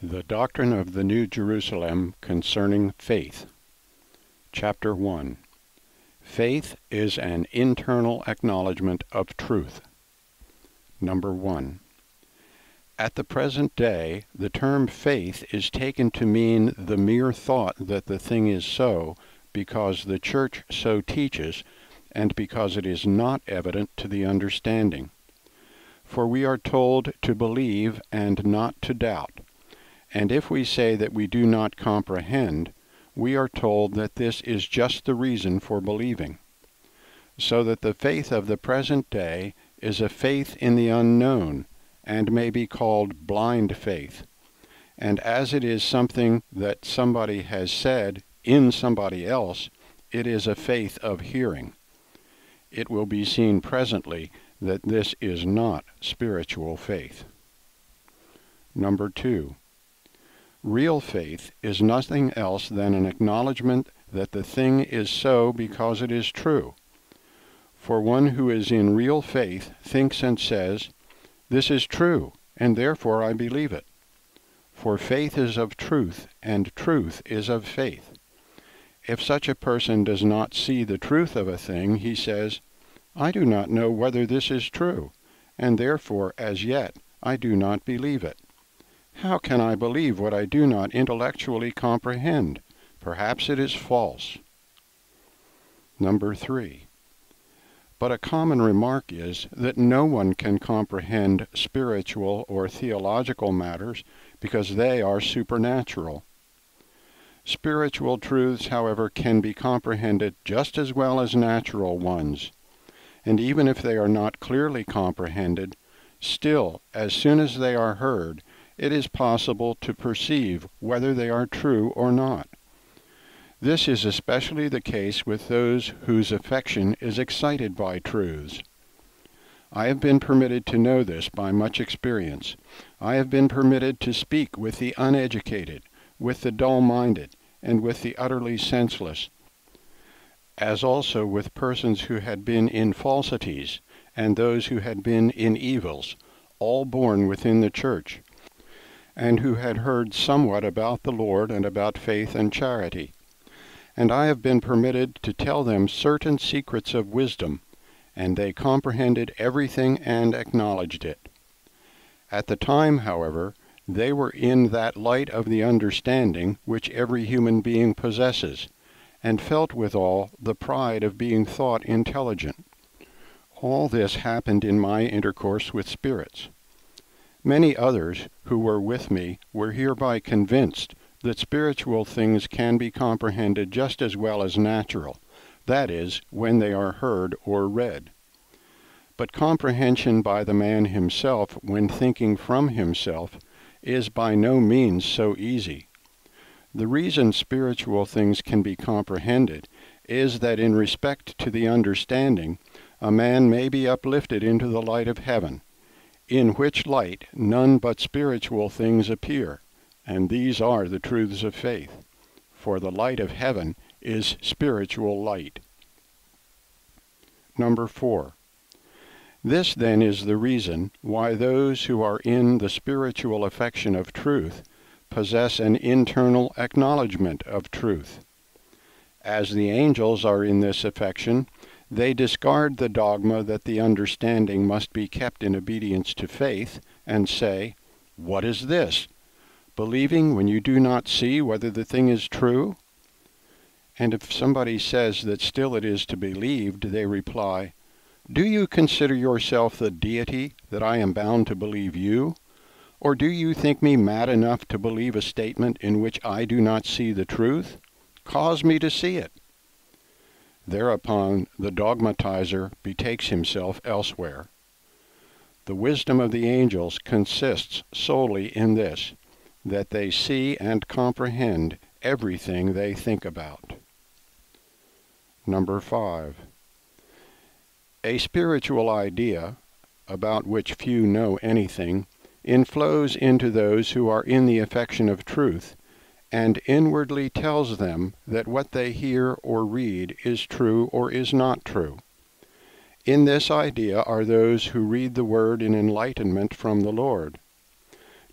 The Doctrine of the New Jerusalem Concerning Faith. Chapter 1. Faith is an internal acknowledgement of truth. Number 1. At the present day, the term faith is taken to mean the mere thought that the thing is so, because the Church so teaches, and because it is not evident to the understanding. For we are told to believe and not to doubt. And if we say that we do not comprehend, we are told that this is just the reason for believing. So that the faith of the present day is a faith in the unknown, and may be called blind faith. And as it is something that somebody has said in somebody else, it is a faith of hearing. It will be seen presently that this is not spiritual faith. Number 2. Real faith is nothing else than an acknowledgement that the thing is so because it is true. For one who is in real faith thinks and says, "This is true, and therefore I believe it." For faith is of truth, and truth is of faith. If such a person does not see the truth of a thing, he says, "I do not know whether this is true, and therefore as yet I do not believe it. How can I believe what I do not intellectually comprehend? Perhaps it is false." Number 3. But a common remark is that no one can comprehend spiritual or theological matters because they are supernatural. Spiritual truths, however, can be comprehended just as well as natural ones. And even if they are not clearly comprehended, still, as soon as they are heard, it is possible to perceive whether they are true or not. This is especially the case with those whose affection is excited by truths. I have been permitted to know this by much experience. I have been permitted to speak with the uneducated, with the dull-minded, and with the utterly senseless, as also with persons who had been in falsities, and those who had been in evils, all born within the Church, and who had heard somewhat about the Lord and about faith and charity. And I have been permitted to tell them certain secrets of wisdom, and they comprehended everything and acknowledged it. At the time, however, they were in that light of the understanding which every human being possesses, and felt withal the pride of being thought intelligent. All this happened in my intercourse with spirits. Many others who were with me were hereby convinced that spiritual things can be comprehended just as well as natural, that is, when they are heard or read. But comprehension by the man himself, when thinking from himself, is by no means so easy. The reason spiritual things can be comprehended is that in respect to the understanding, a man may be uplifted into the light of heaven, in which light none but spiritual things appear, and these are the truths of faith. For the light of heaven is spiritual light. Number 4. This then is the reason why those who are in the spiritual affection of truth possess an internal acknowledgement of truth. As the angels are in this affection, they discard the dogma that the understanding must be kept in obedience to faith, and say, "What is this? Believing when you do not see whether the thing is true?" And if somebody says that still it is to be believed, they reply, "Do you consider yourself the deity that I am bound to believe you? Or do you think me mad enough to believe a statement in which I do not see the truth? Cause me to see it." Thereupon the dogmatizer betakes himself elsewhere. The wisdom of the angels consists solely in this, that they see and comprehend everything they think about. Number 5. A spiritual idea, about which few know anything, inflows into those who are in the affection of truth, and inwardly tells them that what they hear or read is true or is not true. In this idea are those who read the word in enlightenment from the Lord.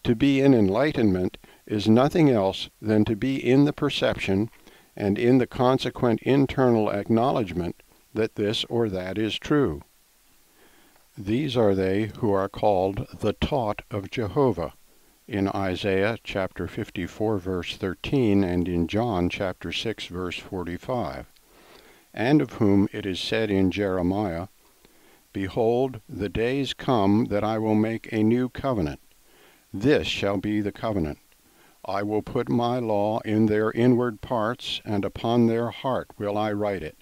To be in enlightenment is nothing else than to be in the perception and in the consequent internal acknowledgement that this or that is true. These are they who are called the taught of Jehovah, in Isaiah chapter 54 verse 13 and in John chapter 6 verse 45, and of whom it is said in Jeremiah, "Behold, the days come that I will make a new covenant. This shall be the covenant. I will put my law in their inward parts, and upon their heart will I write it.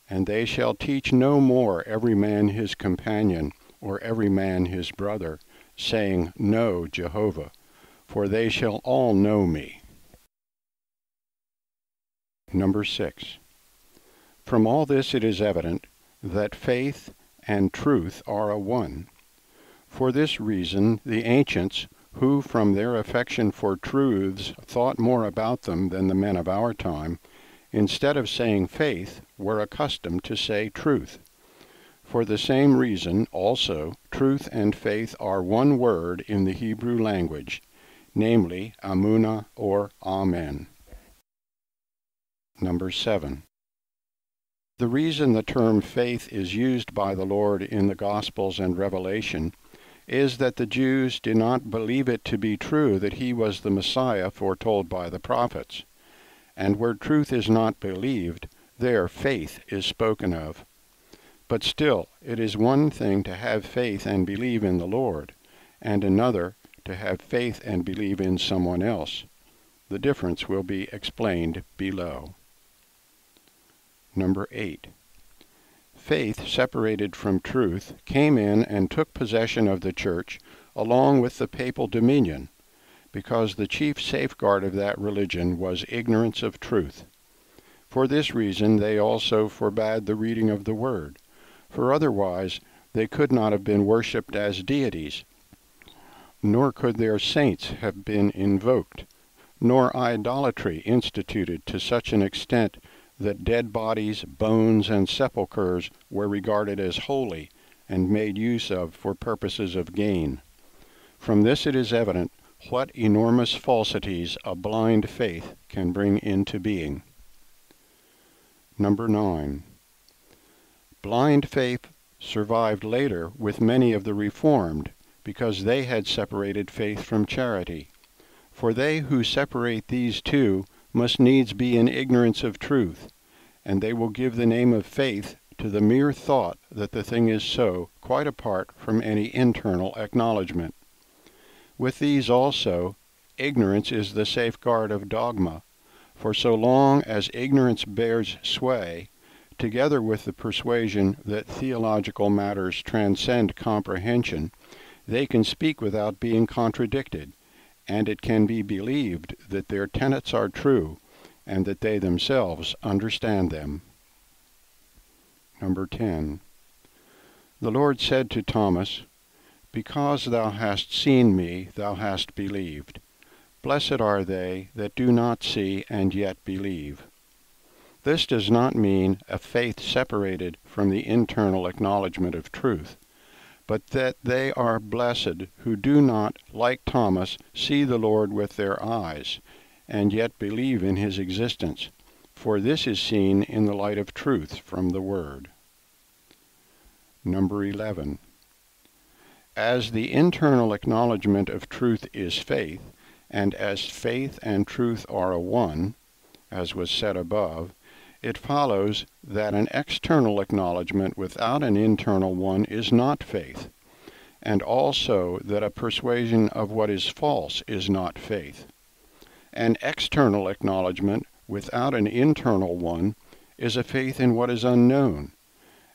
And they shall teach no more every man his companion, or every man his brother, saying, Know Jehovah, for they shall all know me." Number 6. From all this it is evident that faith and truth are a one. For this reason the ancients, who from their affection for truths thought more about them than the men of our time, instead of saying faith, were accustomed to say truth. For the same reason, also, truth and faith are one word in the Hebrew language, namely, Amunah or Amen. Number 7. The reason the term faith is used by the Lord in the Gospels and Revelation is that the Jews did not believe it to be true that he was the Messiah foretold by the prophets. And where truth is not believed, there faith is spoken of. But still, it is one thing to have faith and believe in the Lord, and another to have faith and believe in someone else. The difference will be explained below. Number 8. Faith, separated from truth, came in and took possession of the church along with the papal dominion, because the chief safeguard of that religion was ignorance of truth. For this reason they also forbade the reading of the word, for otherwise they could not have been worshipped as deities, nor could their saints have been invoked, nor idolatry instituted to such an extent that dead bodies, bones, and sepulchres were regarded as holy and made use of for purposes of gain. From this it is evident what enormous falsities a blind faith can bring into being. Number 9. Blind faith survived later with many of the Reformed, because they had separated faith from charity. For they who separate these two must needs be in ignorance of truth, and they will give the name of faith to the mere thought that the thing is so, quite apart from any internal acknowledgement. With these also, ignorance is the safeguard of dogma, for so long as ignorance bears sway, together with the persuasion that theological matters transcend comprehension, they can speak without being contradicted, and it can be believed that their tenets are true, and that they themselves understand them. Number 10. The Lord said to Thomas, "Because thou hast seen me, thou hast believed. Blessed are they that do not see and yet believe." This does not mean a faith separated from the internal acknowledgement of truth, but that they are blessed who do not, like Thomas, see the Lord with their eyes, and yet believe in his existence, for this is seen in the light of truth from the Word. Number 11. As the internal acknowledgement of truth is faith, and as faith and truth are a one, as was said above, it follows that an external acknowledgement without an internal one is not faith, and also that a persuasion of what is false is not faith. An external acknowledgement without an internal one is a faith in what is unknown,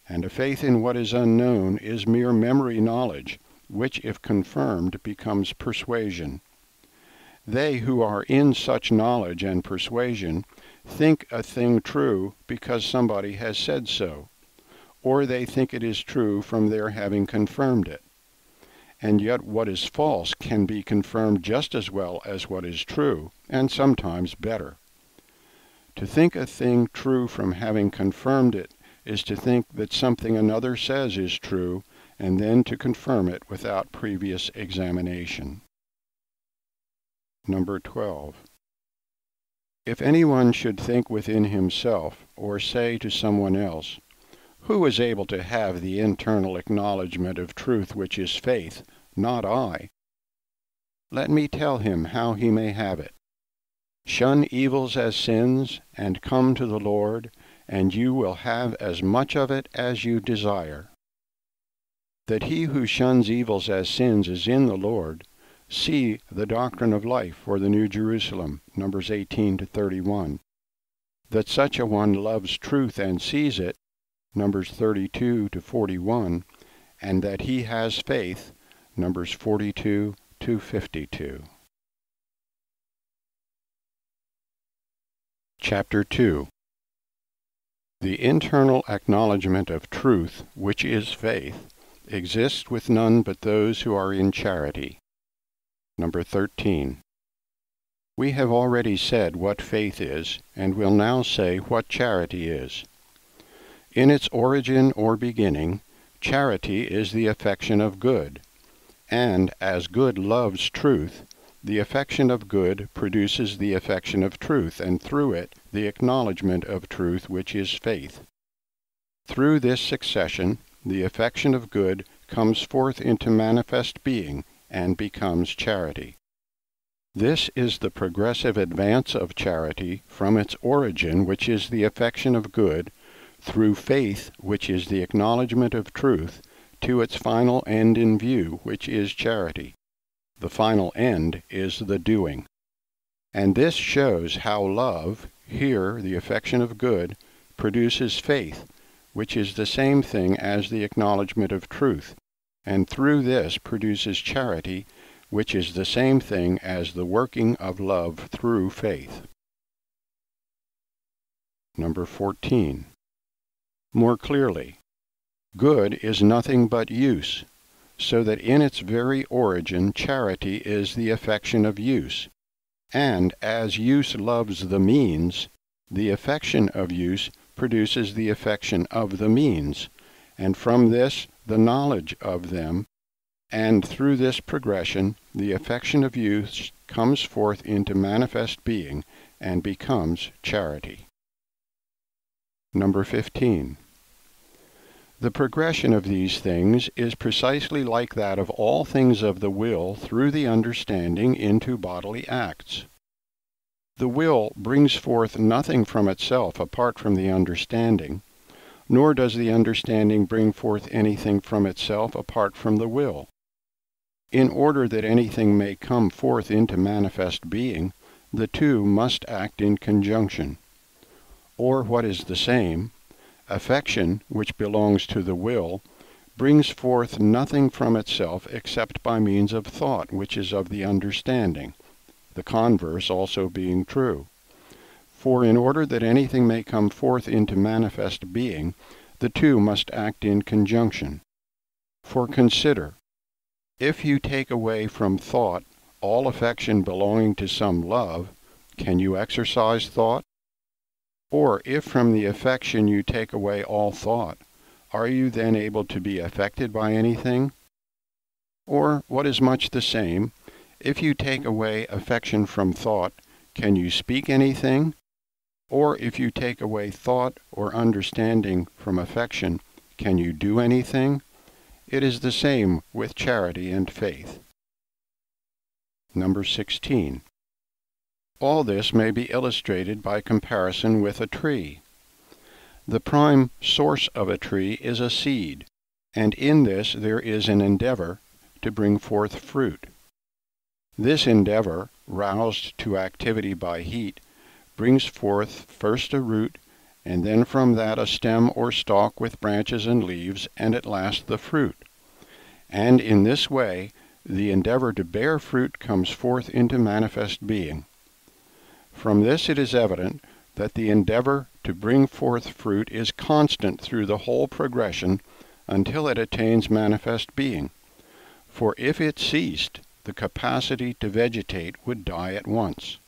and a faith in what is unknown is mere memory knowledge, which, if confirmed, becomes persuasion. They who are in such knowledge and persuasion think a thing true because somebody has said so, or they think it is true from their having confirmed it. And yet what is false can be confirmed just as well as what is true, and sometimes better. To think a thing true from having confirmed it is to think that something another says is true, and then to confirm it without previous examination. Number 12. If anyone should think within himself, or say to someone else, "Who is able to have the internal acknowledgement of truth which is faith? Not I." Let me tell him how he may have it. Shun evils as sins, and come to the Lord, and you will have as much of it as you desire. That he who shuns evils as sins is in the Lord, see the doctrine of life for the New Jerusalem, Numbers 18-31. That such a one loves truth and sees it, Numbers 32-41, and that he has faith, Numbers 42-52. Chapter 2. The internal acknowledgement of truth, which is faith, exists with none but those who are in charity. Number 13. We have already said what faith is, and will now say what charity is. In its origin or beginning, charity is the affection of good, and as good loves truth, the affection of good produces the affection of truth, and through it the acknowledgement of truth, which is faith. Through this succession, the affection of good comes forth into manifest being, and becomes charity. This is the progressive advance of charity from its origin, which is the affection of good, through faith, which is the acknowledgement of truth, to its final end in view, which is charity. The final end is the doing. And this shows how love, here the affection of good, produces faith, which is the same thing as the acknowledgement of truth, and through this produces charity, which is the same thing as the working of love through faith. Number 14. More clearly, good is nothing but use, so that in its very origin charity is the affection of use, and as use loves the means, the affection of use produces the affection of the means, and from this the knowledge of them, and through this progression the affection of use comes forth into manifest being and becomes charity. Number 15. The progression of these things is precisely like that of all things of the will through the understanding into bodily acts. The will brings forth nothing from itself apart from the understanding, nor does the understanding bring forth anything from itself apart from the will. In order that anything may come forth into manifest being, the two must act in conjunction. Or what is the same, affection, which belongs to the will, brings forth nothing from itself except by means of thought, which is of the understanding, the converse also being true. For in order that anything may come forth into manifest being, the two must act in conjunction. For consider, if you take away from thought all affection belonging to some love, can you exercise thought? Or if from the affection you take away all thought, are you then able to be affected by anything? Or, what is much the same, if you take away affection from thought, can you speak anything? Or if you take away thought or understanding from affection, can you do anything? It is the same with charity and faith. Number 16. All this may be illustrated by comparison with a tree. The prime source of a tree is a seed, and in this there is an endeavor to bring forth fruit. This endeavor, roused to activity by heat, brings forth first a root, and then from that a stem or stalk with branches and leaves, and at last the fruit. And in this way the endeavor to bear fruit comes forth into manifest being. From this it is evident that the endeavor to bring forth fruit is constant through the whole progression until it attains manifest being. For if it ceased, the capacity to vegetate would die at once.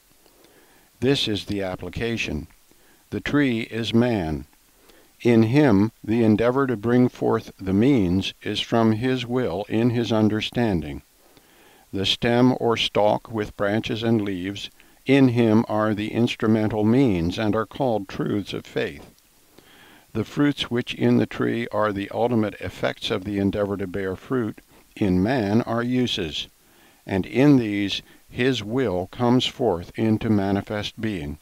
This is the application. The tree is man. In him the endeavor to bring forth the means is from his will in his understanding. the stem or stalk with branches and leaves, in him are the instrumental means and are called truths of faith. The fruits which in the tree are the ultimate effects of the endeavor to bear fruit, in man are uses, and in these his will comes forth into manifest being.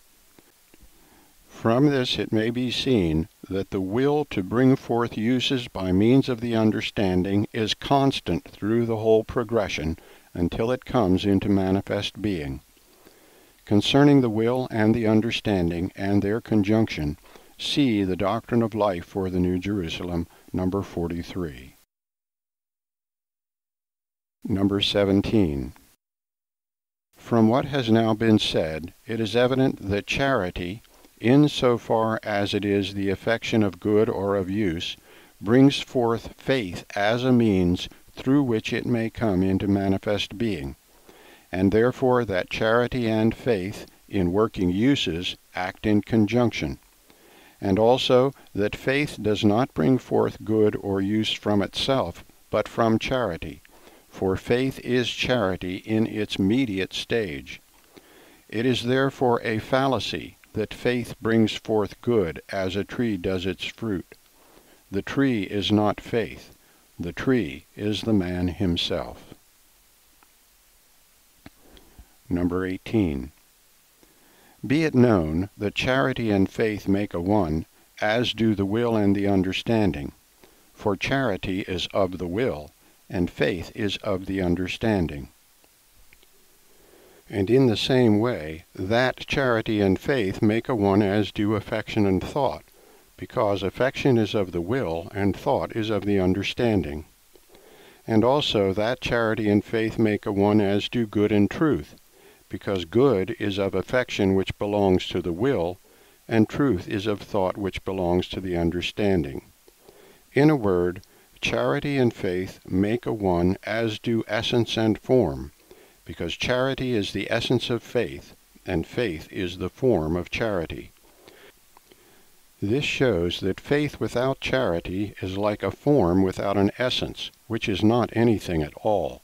From this it may be seen that the will to bring forth uses by means of the understanding is constant through the whole progression until it comes into manifest being. Concerning the will and the understanding and their conjunction, see the Doctrine of Life for the New Jerusalem, number 43. Number 17. From what has now been said, it is evident that charity, in so far as it is the affection of good or of use, brings forth faith as a means through which it may come into manifest being, and therefore that charity and faith, in working uses, act in conjunction, and also that faith does not bring forth good or use from itself, but from charity, for faith is charity in its mediate stage. It is therefore a fallacy that faith brings forth good as a tree does its fruit. The tree is not faith. The tree is the man himself. Number 18. Be it known that charity and faith make a one, as do the will and the understanding. For charity is of the will, and faith is of the understanding. And in the same way, that charity and faith make a one as do affection and thought, because affection is of the will, and thought is of the understanding. And also that charity and faith make a one as do good and truth, because good is of affection which belongs to the will, and truth is of thought which belongs to the understanding. In a word, charity and faith make a one as do essence and form, because charity is the essence of faith, and faith is the form of charity. This shows that faith without charity is like a form without an essence, which is not anything at all,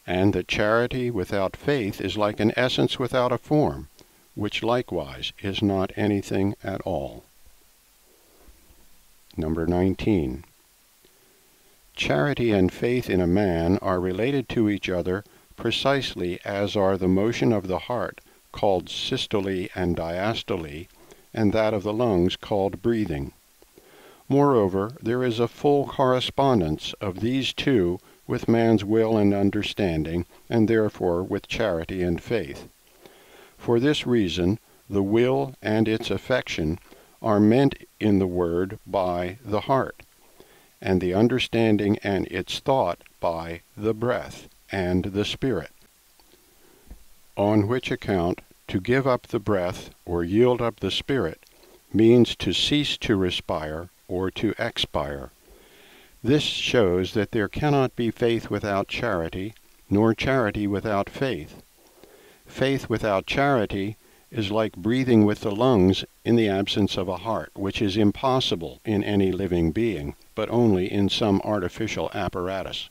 and that charity without faith is like an essence without a form, which likewise is not anything at all. Number 19. Charity and faith in a man are related to each other precisely as are the motion of the heart, called systole and diastole, and that of the lungs, called breathing. Moreover, there is a full correspondence of these two with man's will and understanding, and therefore with charity and faith. For this reason, the will and its affection are meant in the word by the heart, and the understanding and its thought by the breath and the spirit. On which account, to give up the breath or yield up the spirit means to cease to respire or to expire. This shows that there cannot be faith without charity, nor charity without faith. Faith without charity is like breathing with the lungs in the absence of a heart, which is impossible in any living being, but only in some artificial apparatus.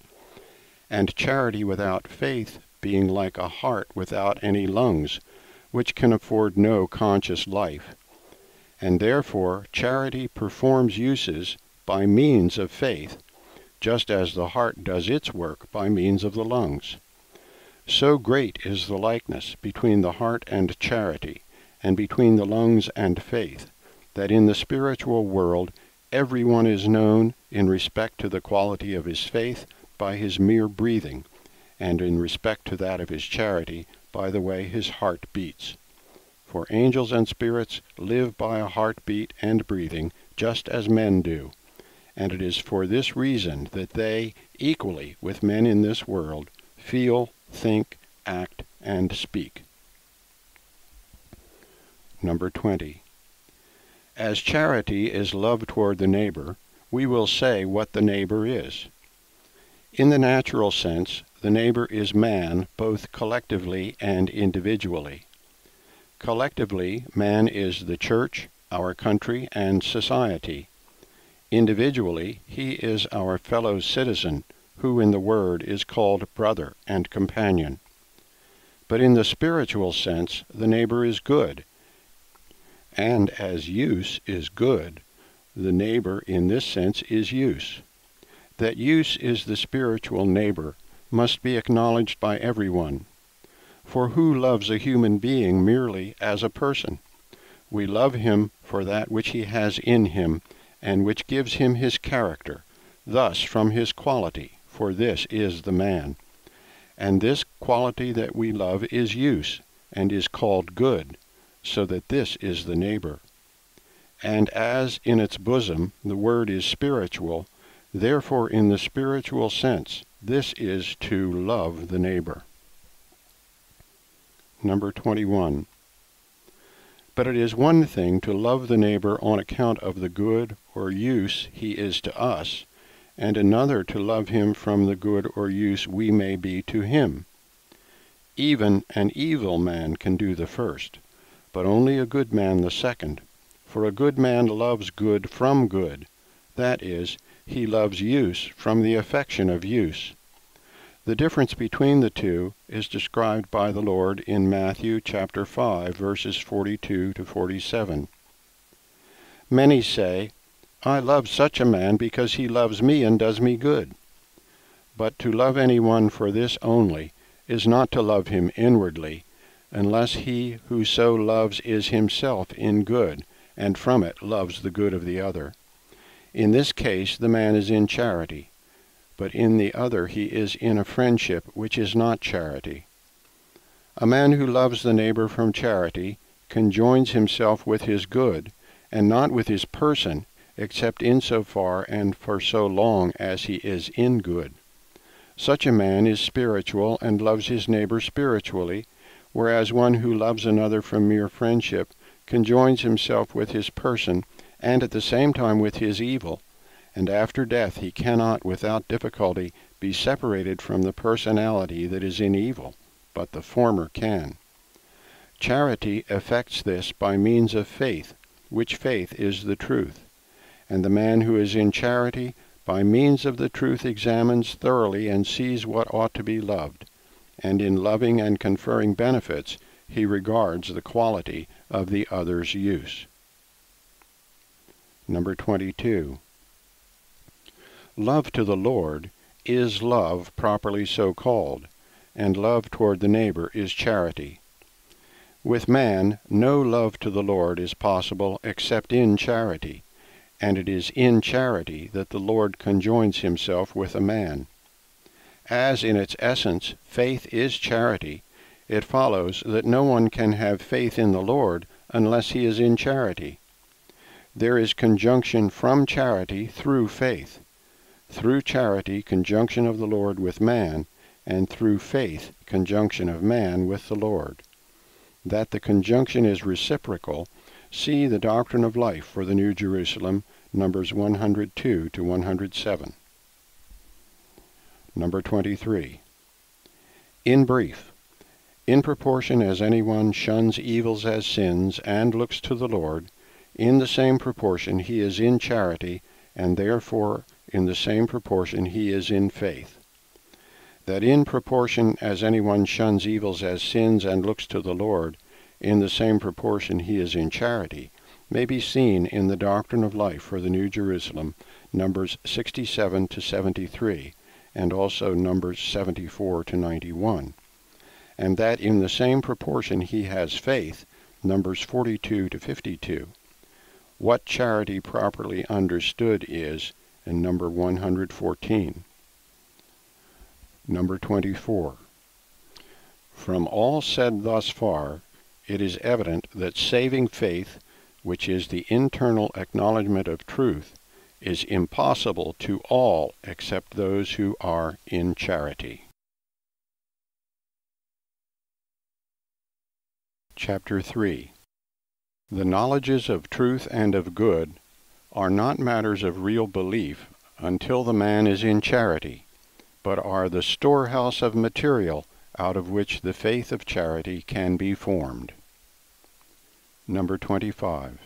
And charity without faith being like a heart without any lungs, which can afford no conscious life. And therefore charity performs uses by means of faith, just as the heart does its work by means of the lungs. So great is the likeness between the heart and charity, and between the lungs and faith, that in the spiritual world everyone is known in respect to the quality of his faith by his mere breathing, and in respect to that of his charity by the way his heart beats. For angels and spirits live by a heartbeat and breathing, just as men do, and it is for this reason that they, equally with men in this world, feel, think, act, and speak. Number 20. As charity is love toward the neighbor, we will say what the neighbor is. In the natural sense, the neighbor is man, both collectively and individually. Collectively, man is the church, our country, and society. Individually, he is our fellow citizen, who in the Word is called brother and companion. But in the spiritual sense, the neighbor is good, and as use is good, the neighbor in this sense is use. That use is the spiritual neighbor must be acknowledged by everyone. For who loves a human being merely as a person? We love him for that which he has in him, and which gives him his character, thus from his quality, for this is the man. And this quality that we love is use, and is called good, so that this is the neighbor. And as in its bosom the word is spiritual, therefore in the spiritual sense, this is to love the neighbor. Number 21. But it is one thing to love the neighbor on account of the good or use he is to us, and another to love him from the good or use we may be to him. Even an evil man can do the first, but only a good man the second. For a good man loves good from good, that is, he loves use from the affection of use. The difference between the two is described by the Lord in Matthew chapter 5, verses 42 to 47. Many say, I love such a man because he loves me and does me good. But to love anyone for this only is not to love him inwardly, unless he who so loves is himself in good, and from it loves the good of the other. In this case the man is in charity, but in the other he is in a friendship which is not charity. A man who loves the neighbor from charity conjoins himself with his good, and not with his person, except in so far and for so long as he is in good. Such a man is spiritual and loves his neighbor spiritually, whereas one who loves another from mere friendship conjoins himself with his person, and at the same time with his evil, and after death he cannot without difficulty be separated from the personality that is in evil, but the former can. Charity effects this by means of faith, which faith is the truth, and the man who is in charity by means of the truth examines thoroughly and sees what ought to be loved, and in loving and conferring benefits he regards the quality of the other's use. Number 22. Love to the Lord is love properly so called, and love toward the neighbor is charity. With man, no love to the Lord is possible except in charity, and it is in charity that the Lord conjoins himself with a man. As in its essence faith is charity, it follows that no one can have faith in the Lord unless he is in charity. There is conjunction from charity through faith. Through charity, conjunction of the Lord with man, and through faith, conjunction of man with the Lord. That the conjunction is reciprocal, see the Doctrine of Life for the New Jerusalem, numbers 102 to 107. Number 23. In brief, in proportion as anyone shuns evils as sins and looks to the Lord, in the same proportion he is in charity, and therefore in the same proportion he is in faith. That in proportion as anyone shuns evils as sins and looks to the Lord, in the same proportion he is in charity, may be seen in the Doctrine of Life for the New Jerusalem, numbers 67 to 73, and also numbers 74 to 91. And that in the same proportion he has faith, numbers 42 to 52. What charity properly understood is in number 114. Number 24. From all said thus far, it is evident that saving faith, which is the internal acknowledgement of truth, is impossible to all except those who are in charity. Chapter 3. The knowledges of truth and of good are not matters of real belief until the man is in charity, but are the storehouse of material out of which the faith of charity can be formed. Number 25.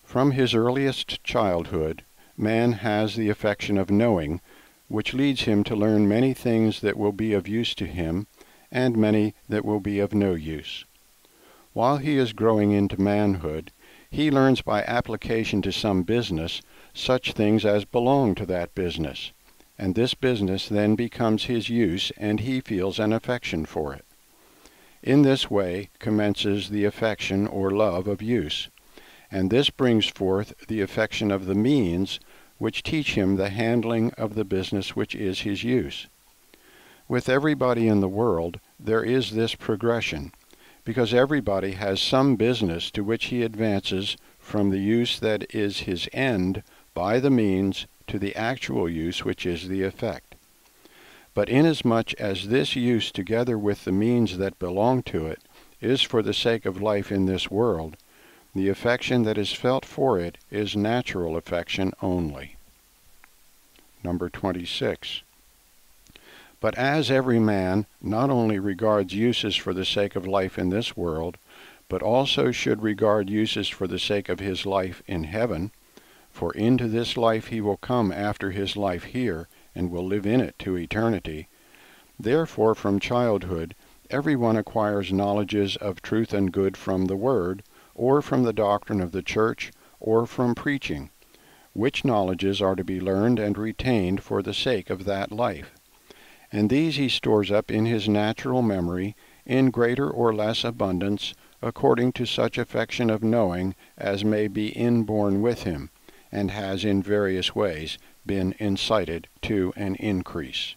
From his earliest childhood, man has the affection of knowing, which leads him to learn many things that will be of use to him, and many that will be of no use. While he is growing into manhood, he learns by application to some business such things as belong to that business, and this business then becomes his use, and he feels an affection for it. In this way commences the affection or love of use, and this brings forth the affection of the means, which teach him the handling of the business which is his use. With everybody in the world there is this progression, because everybody has some business to which he advances from the use that is his end by the means to the actual use which is the effect. But inasmuch as this use together with the means that belong to it is for the sake of life in this world, the affection that is felt for it is natural affection only. Number 26. But as every man not only regards uses for the sake of life in this world, but also should regard uses for the sake of his life in heaven, for into this life he will come after his life here, and will live in it to eternity. Therefore from childhood everyone acquires knowledges of truth and good from the Word, or from the doctrine of the Church, or from preaching, which knowledges are to be learned and retained for the sake of that life. And these he stores up in his natural memory in greater or less abundance, according to such affection of knowing as may be inborn with him, and has in various ways been incited to an increase.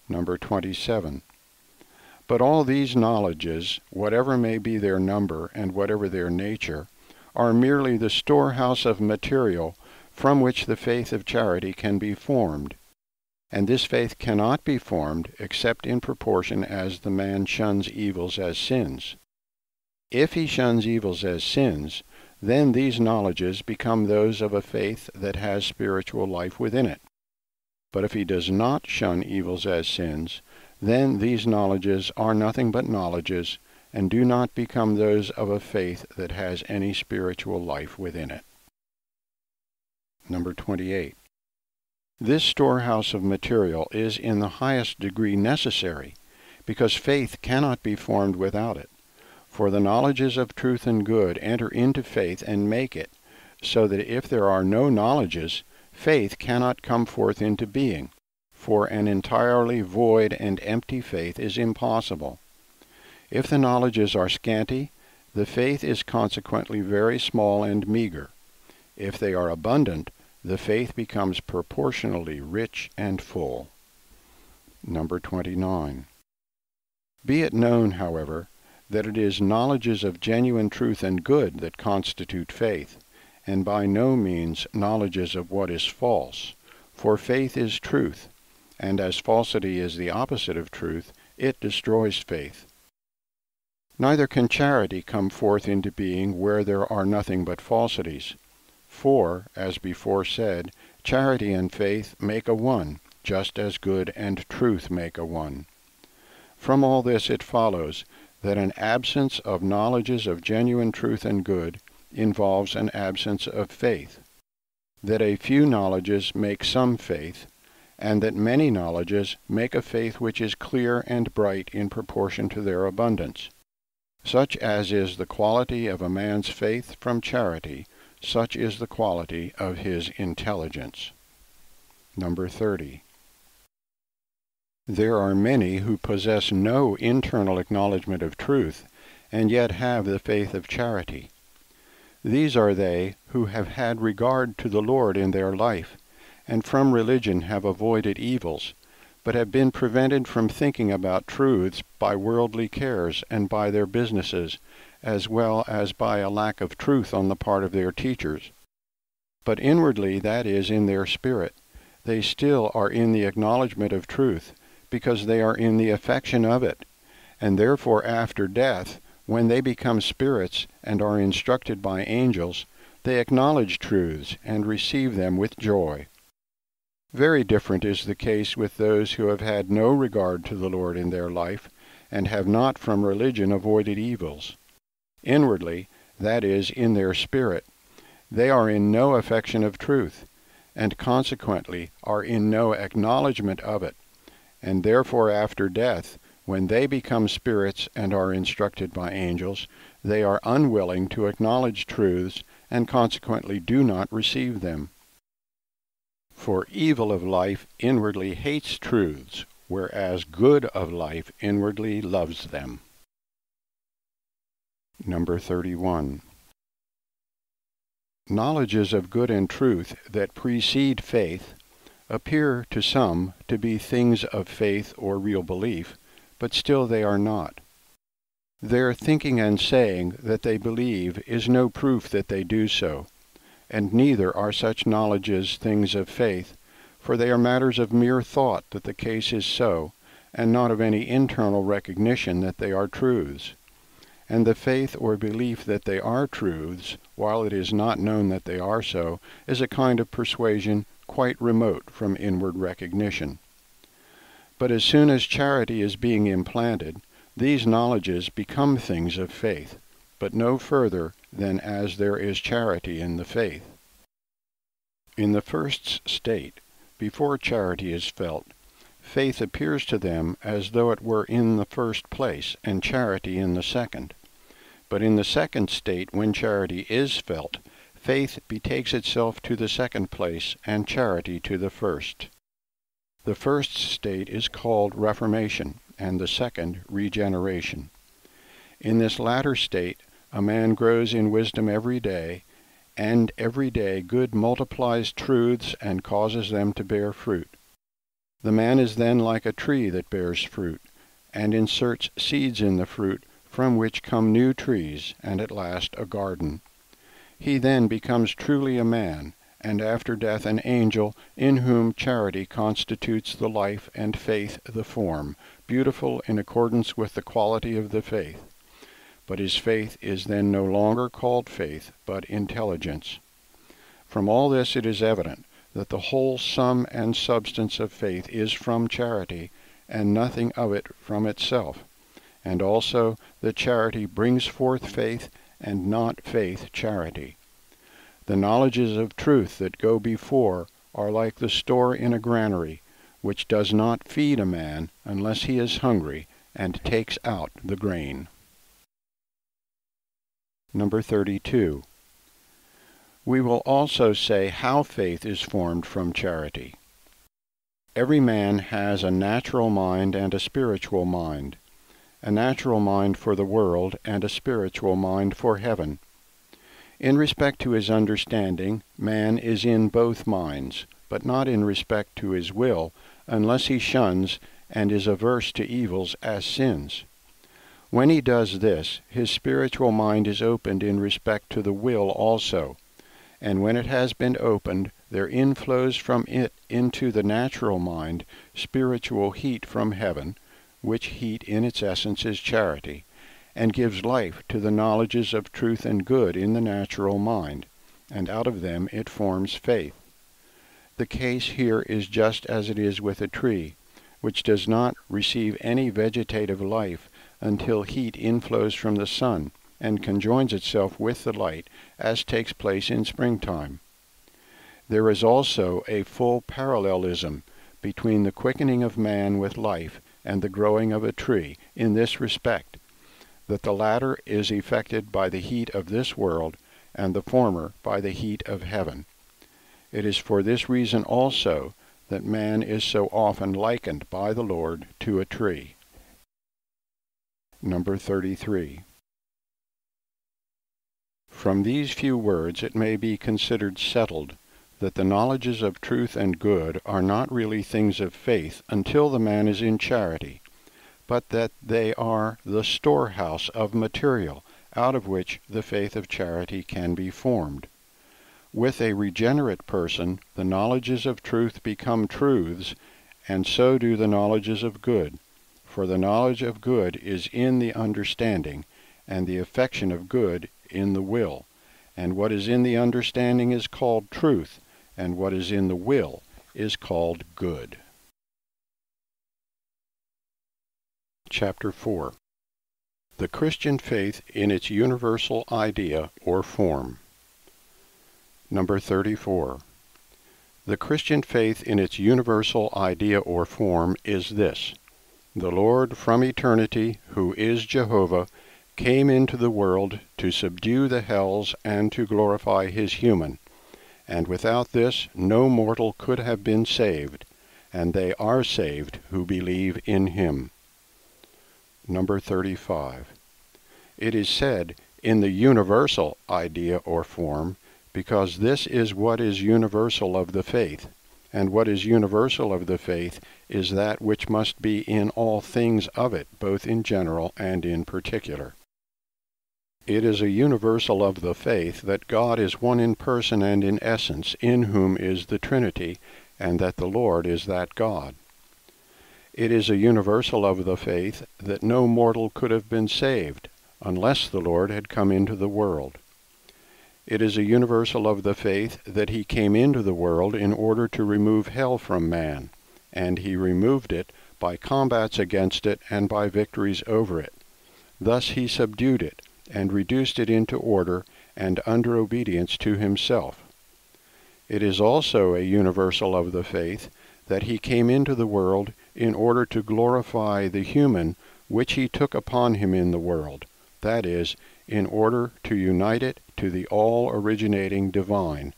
Number 27. But all these knowledges, whatever may be their number and whatever their nature, are merely the storehouse of material from which the faith of charity can be formed. And this faith cannot be formed except in proportion as the man shuns evils as sins. If he shuns evils as sins, then these knowledges become those of a faith that has spiritual life within it. But if he does not shun evils as sins, then these knowledges are nothing but knowledges, and do not become those of a faith that has any spiritual life within it. Number 28. This storehouse of material is in the highest degree necessary, because faith cannot be formed without it. For the knowledges of truth and good enter into faith and make it, so that if there are no knowledges, faith cannot come forth into being, for an entirely void and empty faith is impossible. If the knowledges are scanty, the faith is consequently very small and meager. If they are abundant, the faith becomes proportionally rich and full. Number 29. Be it known, however, that it is knowledges of genuine truth and good that constitute faith, and by no means knowledges of what is false, for faith is truth, and as falsity is the opposite of truth, it destroys faith. Neither can charity come forth into being where there are nothing but falsities. For, as before said, charity and faith make a one, just as good and truth make a one. From all this it follows that an absence of knowledges of genuine truth and good involves an absence of faith, that a few knowledges make some faith, and that many knowledges make a faith which is clear and bright in proportion to their abundance. Such as is the quality of a man's faith from charity, such is the quality of his intelligence. Number 30. There are many who possess no internal acknowledgement of truth, and yet have the faith of charity. These are they who have had regard to the Lord in their life, and from religion have avoided evils, but have been prevented from thinking about truths by worldly cares and by their businesses, as well as by a lack of truth on the part of their teachers. But inwardly, that is, in their spirit, they still are in the acknowledgement of truth, because they are in the affection of it, and therefore after death, when they become spirits and are instructed by angels, they acknowledge truths and receive them with joy. Very different is the case with those who have had no regard to the Lord in their life, and have not from religion avoided evils. Inwardly, that is, in their spirit, they are in no affection of truth, and consequently are in no acknowledgment of it, and therefore after death, when they become spirits and are instructed by angels, they are unwilling to acknowledge truths and consequently do not receive them. For evil of life inwardly hates truths, whereas good of life inwardly loves them. Number 31. Knowledges of good and truth that precede faith appear to some to be things of faith or real belief, but still they are not. Their thinking and saying that they believe is no proof that they do so, and neither are such knowledges things of faith, for they are matters of mere thought that the case is so, and not of any internal recognition that they are truths. And the faith or belief that they are truths, while it is not known that they are so, is a kind of persuasion quite remote from inward recognition. But as soon as charity is being implanted, these knowledges become things of faith, but no further than as there is charity in the faith. In the first state, before charity is felt, faith appears to them as though it were in the first place, and charity in the second. But in the second state, when charity is felt, faith betakes itself to the second place, and charity to the first. The first state is called reformation, and the second regeneration. In this latter state, a man grows in wisdom every day, and every day good multiplies truths and causes them to bear fruit. The man is then like a tree that bears fruit, and inserts seeds in the fruit, from which come new trees, and at last a garden. He then becomes truly a man, and after death an angel, in whom charity constitutes the life and faith the form, beautiful in accordance with the quality of the faith. But his faith is then no longer called faith, but intelligence. From all this it is evident that the whole sum and substance of faith is from charity, and nothing of it from itself, and also that charity brings forth faith, and not faith charity. The knowledges of truth that go before are like the store in a granary, which does not feed a man unless he is hungry, and takes out the grain. Number 32. We will also say how faith is formed from charity. Every man has a natural mind and a spiritual mind, a natural mind for the world and a spiritual mind for heaven. In respect to his understanding, man is in both minds, but not in respect to his will, unless he shuns and is averse to evils as sins. When he does this, his spiritual mind is opened in respect to the will also, and when it has been opened, there inflows from it into the natural mind spiritual heat from heaven, which heat in its essence is charity, and gives life to the knowledges of truth and good in the natural mind, and out of them it forms faith. The case here is just as it is with a tree, which does not receive any vegetative life until heat inflows from the sun, and conjoins itself with the light, as takes place in springtime. There is also a full parallelism between the quickening of man with life and the growing of a tree, in this respect, that the latter is effected by the heat of this world, and the former by the heat of heaven. It is for this reason also that man is so often likened by the Lord to a tree. Number 33. From these few words it may be considered settled that the knowledges of truth and good are not really things of faith until the man is in charity, but that they are the storehouse of material out of which the faith of charity can be formed. With a regenerate person, the knowledges of truth become truths, and so do the knowledges of good, for the knowledge of good is in the understanding, and the affection of good in the will, and what is in the understanding is called truth, and what is in the will is called good. Chapter 4. The Christian Faith in its Universal Idea or Form. Number 34. The Christian faith in its universal idea or form is this: the Lord from eternity, who is Jehovah, came into the world to subdue the hells and to glorify his human, and without this no mortal could have been saved, and they are saved who believe in him. Number 35. It is said, in the universal idea or form, because this is what is universal of the faith, and what is universal of the faith is that which must be in all things of it, both in general and in particular. It is a universal of the faith that God is one in person and in essence, in whom is the Trinity, and that the Lord is that God. It is a universal of the faith that no mortal could have been saved, unless the Lord had come into the world. It is a universal of the faith that he came into the world in order to remove hell from man, and he removed it by combats against it and by victories over it. Thus he subdued it, and reduced it into order and under obedience to himself. It is also a universal of the faith that he came into the world in order to glorify the human which he took upon him in the world, that is, in order to unite it to the all-originating divine.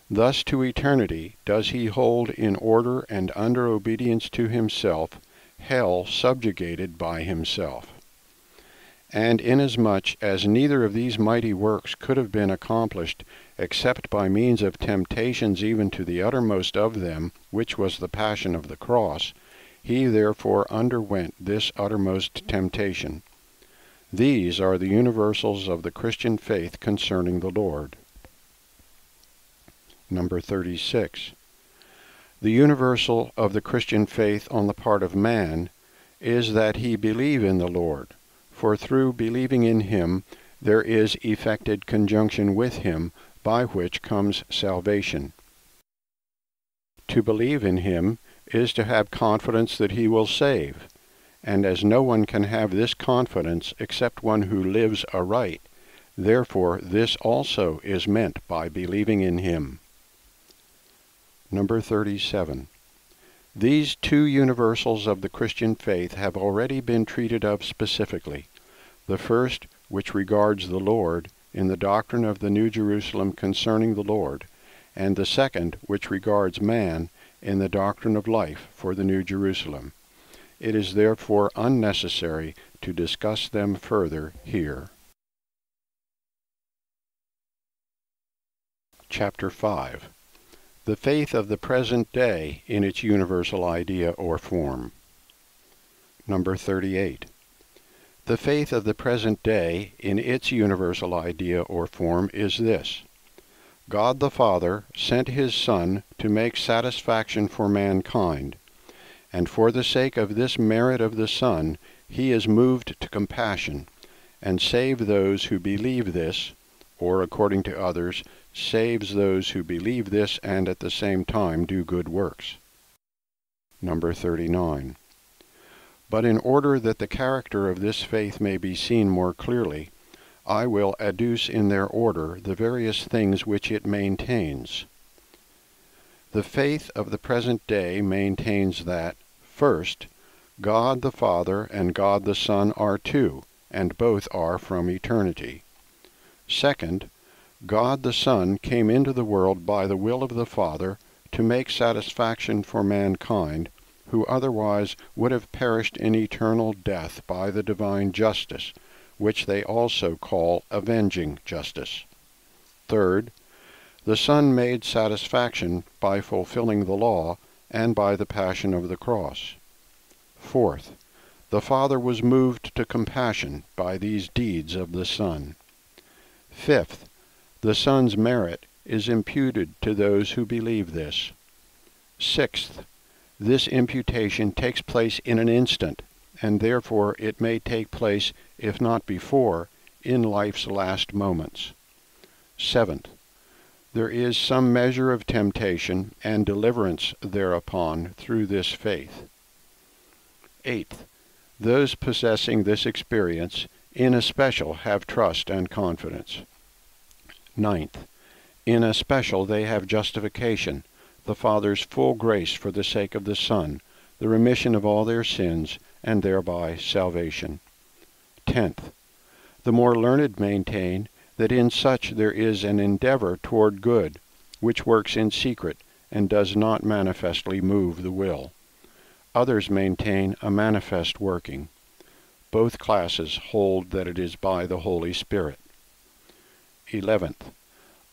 Thus to eternity does he hold in order and under obedience to himself hell subjugated by himself. And inasmuch as neither of these mighty works could have been accomplished except by means of temptations even to the uttermost of them, which was the passion of the cross, he therefore underwent this uttermost temptation. These are the universals of the Christian faith concerning the Lord. Number 36. The universal of the Christian faith on the part of man is that he believe in the Lord, for through believing in him there is effected conjunction with him, by which comes salvation. To believe in him is to have confidence that he will save, and as no one can have this confidence except one who lives aright, therefore this also is meant by believing in him. Number 37. These two universals of the Christian faith have already been treated of specifically. The first, which regards the Lord, in the doctrine of the New Jerusalem concerning the Lord, and the second, which regards man, in the doctrine of life for the New Jerusalem. It is therefore unnecessary to discuss them further here. Chapter 5. The faith of the present day in its universal idea or form. Number 38. The faith of the present day in its universal idea or form is this: God the Father sent his Son to make satisfaction for mankind, and for the sake of this merit of the Son he is moved to compassion, and save those who believe this, or according to others, saves those who believe this and at the same time do good works. Number 39. But in order that the character of this faith may be seen more clearly, I will adduce in their order the various things which it maintains. The faith of the present day maintains that, first, God the Father and God the Son are two, and both are from eternity. Second, God the Son came into the world by the will of the Father to make satisfaction for mankind, who otherwise would have perished in eternal death by the divine justice, which they also call avenging justice. Third, the Son made satisfaction by fulfilling the law and by the passion of the cross. Fourth, the Father was moved to compassion by these deeds of the Son. Fifth, the Son's merit is imputed to those who believe this. Sixth, this imputation takes place in an instant, and therefore it may take place, if not before, in life's last moments. Seventh, there is some measure of temptation and deliverance thereupon through this faith. Eighth, those possessing this experience in especial have trust and confidence. Ninth, in especial they have justification, the Father's full grace for the sake of the Son, the remission of all their sins, and thereby salvation. 10th, the more learned maintain that in such there is an endeavor toward good, which works in secret, and does not manifestly move the will. Others maintain a manifest working. Both classes hold that it is by the Holy Spirit. 11th,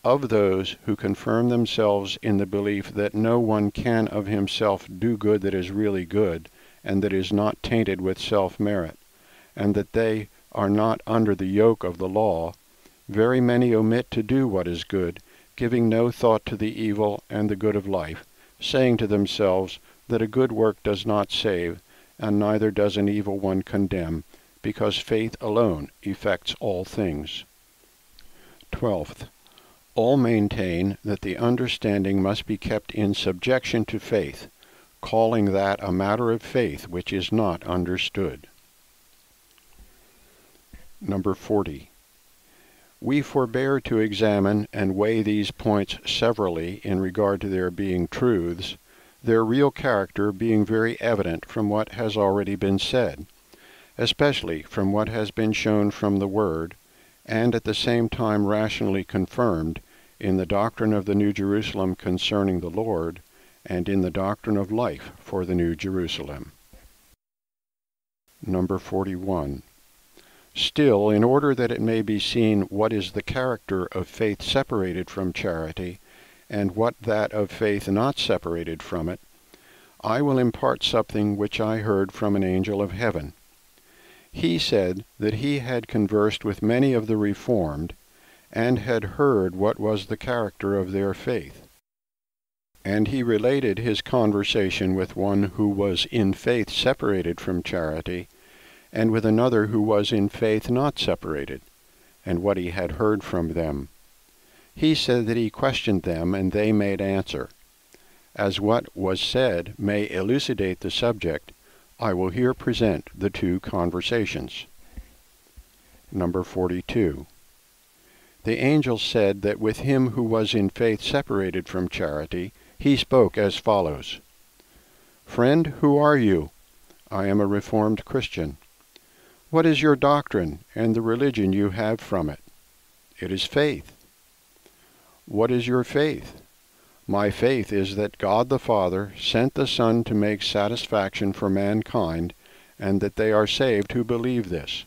of those who confirm themselves in the belief that no one can of himself do good that is really good, and that is not tainted with self-merit, and that they are not under the yoke of the law, very many omit to do what is good, giving no thought to the evil and the good of life, saying to themselves that a good work does not save, and neither does an evil one condemn, because faith alone effects all things. 12th, all maintain that the understanding must be kept in subjection to faith, calling that a matter of faith which is not understood. Number 40. We forbear to examine and weigh these points severally in regard to their being truths, their real character being very evident from what has already been said, especially from what has been shown from the Word, and at the same time rationally confirmed in the doctrine of the New Jerusalem concerning the Lord, and in the doctrine of life for the New Jerusalem. Number 41. Still, in order that it may be seen what is the character of faith separated from charity, and what that of faith not separated from it, I will impart something which I heard from an angel of heaven. He said that he had conversed with many of the Reformed, and had heard what was the character of their faith. And he related his conversation with one who was in faith separated from charity, and with another who was in faith not separated, and what he had heard from them. He said that he questioned them, and they made answer. As what was said may elucidate the subject, I will here present the two conversations. Number 42. The angel said that with him who was in faith separated from charity, he spoke as follows. Friend, who are you? I am a Reformed Christian. What is your doctrine and the religion you have from it? It is faith. What is your faith? My faith is that God the Father sent the Son to make satisfaction for mankind, and that they are saved who believe this.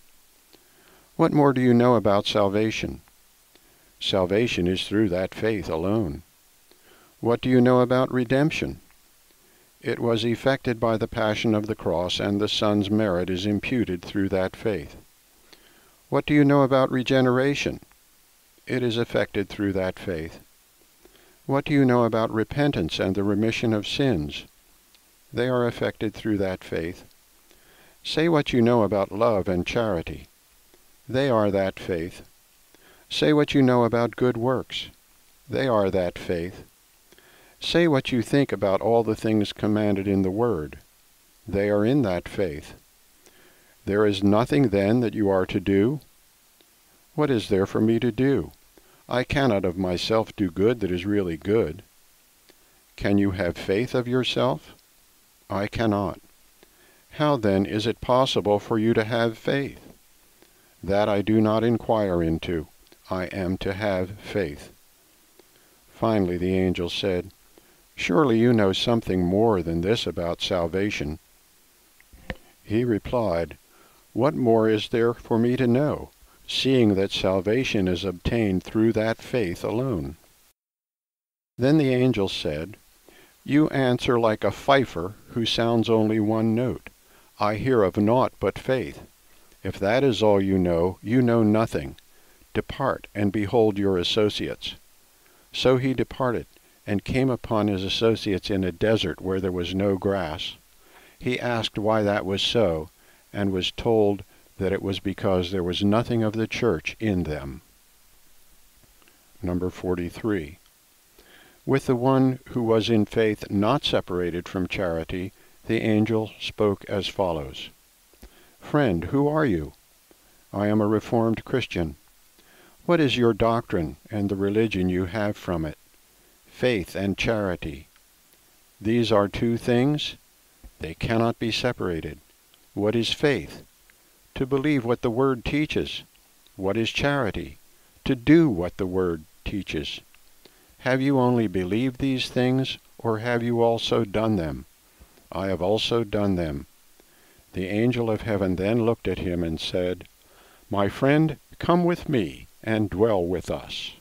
What more do you know about salvation? Salvation is through that faith alone. What do you know about redemption? It was effected by the passion of the cross, and the Son's merit is imputed through that faith. What do you know about regeneration? It is effected through that faith. What do you know about repentance and the remission of sins? They are effected through that faith. Say what you know about love and charity. They are that faith. Say what you know about good works. They are that faith. Say what you think about all the things commanded in the Word. They are in that faith. There is nothing then that you are to do? What is there for me to do? I cannot of myself do good that is really good. Can you have faith of yourself? I cannot. How then is it possible for you to have faith? That I do not inquire into. I am to have faith. Finally the angel said, Surely you know something more than this about salvation. He replied, What more is there for me to know, seeing that salvation is obtained through that faith alone? Then the angel said, You answer like a fifer who sounds only one note. I hear of naught but faith. If that is all you know nothing. Depart, and behold your associates. So he departed, and came upon his associates in a desert where there was no grass. He asked why that was so, and was told that it was because there was nothing of the church in them. Number 43. With the one who was in faith not separated from charity, the angel spoke as follows. Friend, who are you? I am a Reformed Christian. What is your doctrine and the religion you have from it? Faith and charity. These are two things. They cannot be separated. What is faith? To believe what the Word teaches. What is charity? To do what the Word teaches. Have you only believed these things, or have you also done them? I have also done them. The angel of heaven then looked at him and said, My friend, come with me and dwell with us.